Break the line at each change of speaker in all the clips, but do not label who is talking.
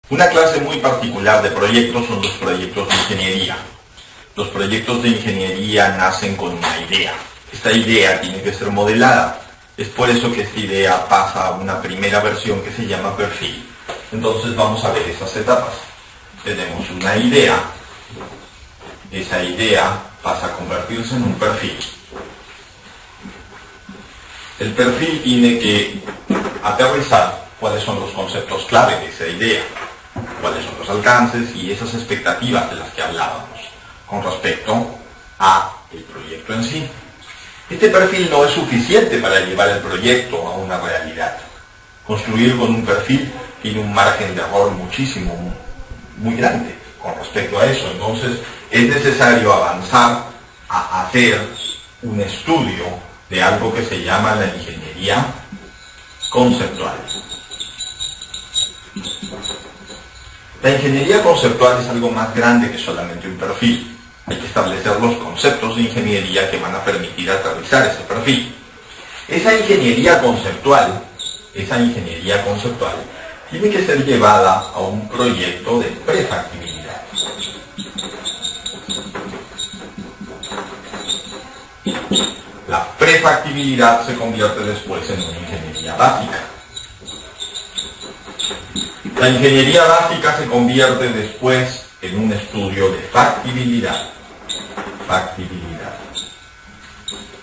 Una clase muy particular de proyectos son los proyectos de ingeniería. Los proyectos de ingeniería nacen con una idea. Esta idea tiene que ser modelada. Es por eso que esta idea pasa a una primera versión que se llama perfil. Entonces vamos a ver esas etapas. Tenemos una idea. Esa idea pasa a convertirse en un perfil. El perfil tiene que aterrizar cuáles son los conceptos clave de esa idea, cuáles son los alcances y esas expectativas de las que hablábamos con respecto a el proyecto en sí. Este perfil no es suficiente para llevar el proyecto a una realidad. Construir con un perfil tiene un margen de error muy grande con respecto a eso. Entonces es necesario avanzar a hacer un estudio de algo que se llama la ingeniería conceptual. La ingeniería conceptual es algo más grande que solamente un perfil. Hay que establecer los conceptos de ingeniería que van a permitir aterrizar ese perfil. Esa ingeniería conceptual tiene que ser llevada a un proyecto de prefactibilidad. La prefactibilidad se convierte después en una ingeniería básica. La ingeniería básica se convierte después en un estudio de factibilidad.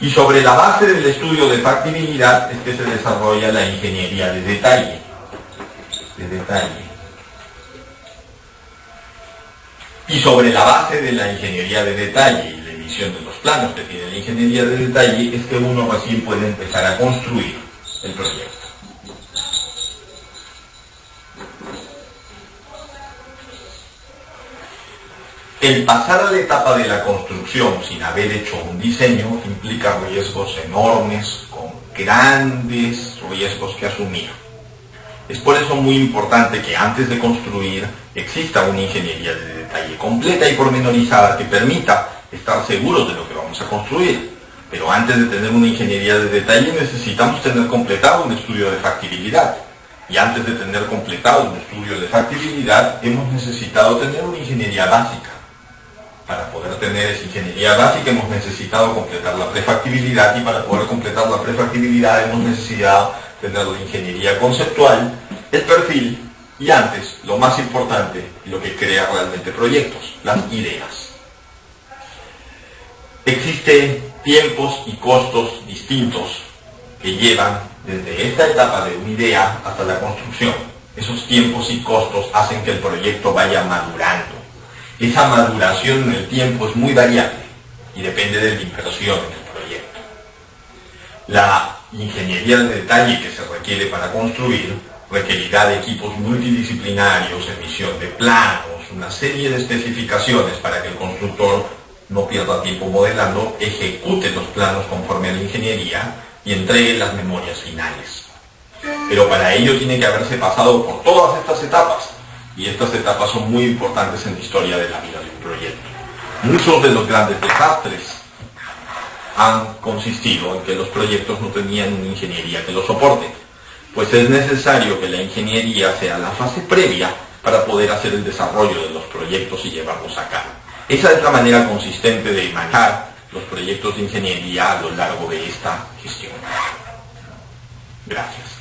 Y sobre la base del estudio de factibilidad es que se desarrolla la ingeniería de detalle. Y sobre la base de la ingeniería de detalle y la emisión de los planos que tiene la ingeniería de detalle es que uno recién puede empezar a construir el proyecto. El pasar a la etapa de la construcción sin haber hecho un diseño implica riesgos enormes, con grandes riesgos que asumir. Es por eso muy importante que antes de construir exista una ingeniería de detalle completa y pormenorizada que permita estar seguros de lo que vamos a construir. Pero antes de tener una ingeniería de detalle necesitamos tener completado un estudio de factibilidad. Y antes de tener completado un estudio de factibilidad hemos necesitado tener una ingeniería básica. Para poder tener esa ingeniería básica hemos necesitado completar la prefactibilidad y para poder completar la prefactibilidad hemos necesitado tener la ingeniería conceptual, el perfil y antes, lo más importante, lo que crea realmente proyectos, las ideas. Existen tiempos y costos distintos que llevan desde esta etapa de una idea hasta la construcción. Esos tiempos y costos hacen que el proyecto vaya madurando. Esa maduración en el tiempo es muy variable y depende de la inversión en el proyecto. La ingeniería de detalle que se requiere para construir requerirá de equipos multidisciplinarios, emisión de planos, una serie de especificaciones para que el constructor no pierda tiempo modelando, ejecute los planos conforme a la ingeniería y entregue las memorias finales. Pero para ello tiene que haberse pasado por todas estas etapas. Y estas etapas son muy importantes en la historia de la vida de un proyecto. Muchos de los grandes desastres han consistido en que los proyectos no tenían una ingeniería que los soporte. Pues es necesario que la ingeniería sea la fase previa para poder hacer el desarrollo de los proyectos y llevarlos a cabo. Esa es la manera consistente de manejar los proyectos de ingeniería a lo largo de esta gestión. Gracias.